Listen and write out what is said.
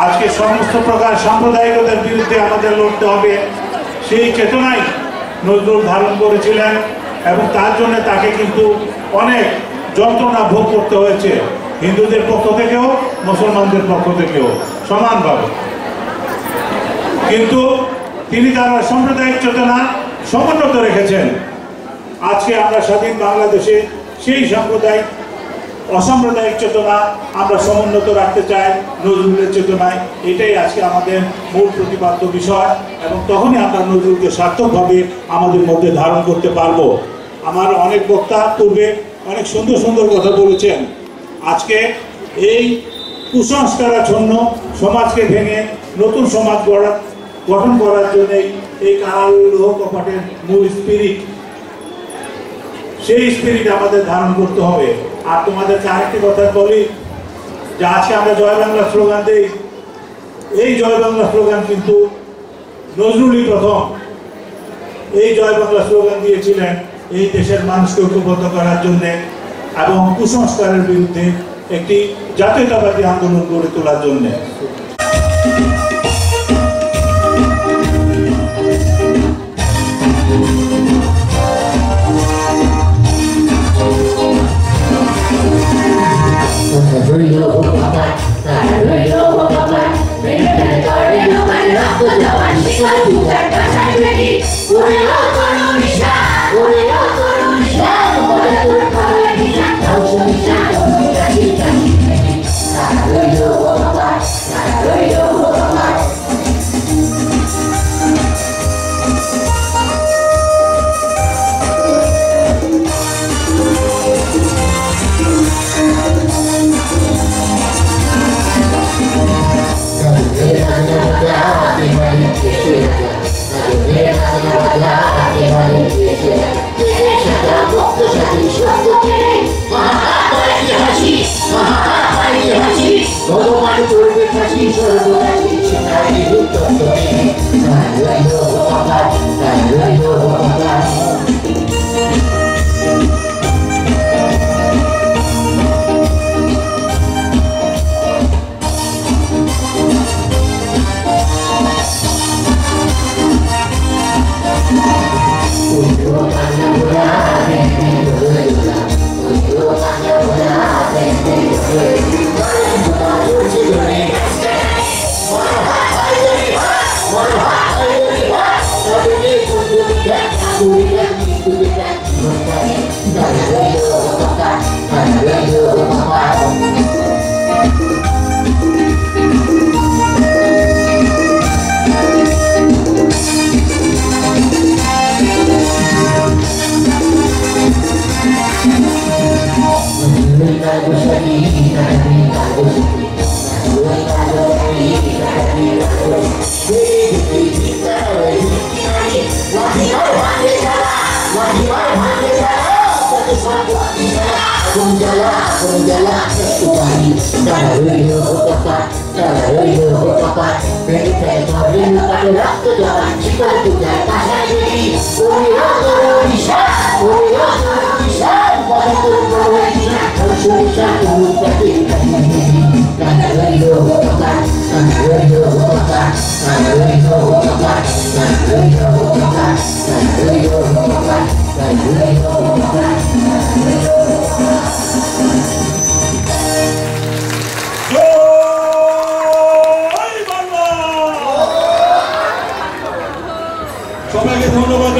আজকে সমস্ত প্রকার সাম্প্রদায়িকতার বিরুদ্ধে আমাদের লড়তে হবে, সেই চেতনাই নজরুল ধারণ করেছিলেন এবং তার জন্য তাকে কিন্তু অনেক যন্ত্রণা ভোগ করতে হয়েছে, হিন্দুদের পক্ষ থেকেও মুসলমানদের পক্ষ থেকেও সমানভাবে। কিন্তু তিনি তার সাম্প্রদায়িক চেতনা সমুন্নত রেখেছেন। আজকে আমরা স্বাধীন বাংলাদেশে সেই অসাম্প্রদায়িক চেতনা আমরা সমুন্নত রাখতে চাই নজরুলের চেতনায়। এটাই আজকে আমাদের মূল প্রতিপাদ্য বিষয় এবং তখনই আমরা নজরুলকে সার্থকভাবে আমাদের মধ্যে ধারণ করতে পারবো। আমার অনেক বক্তা পূর্বে অনেক সুন্দর সুন্দর কথা বলেছেন। আজকে এই কুসংস্কারাচ্ছন্ন সমাজকে ভেঙে নতুন সমাজ গঠন করার জন্যই এই কারালুই লৌহ কপাটের মূল স্পিরিট, সেই স্পিরিট আমাদের ধারণ করতে হবে। আর তোমাদেরকে আরেকটি কথা বলি যে আজকে আমরা জয় বাংলা স্লোগান দিই, এই জয় বাংলা স্লোগান কিন্তু নজরুলই প্রথম এই জয় বাংলা স্লোগান দিয়েছিলেন এই দেশের মানুষকে ঐক্যবদ্ধ করার জন্যে এবং কুসংস্কারের বিরুদ্ধে একটি জাতীয়তাবাদী আন্দোলন গড়ে তোলার জন্যে। সবাইকে ধন্যবাদ।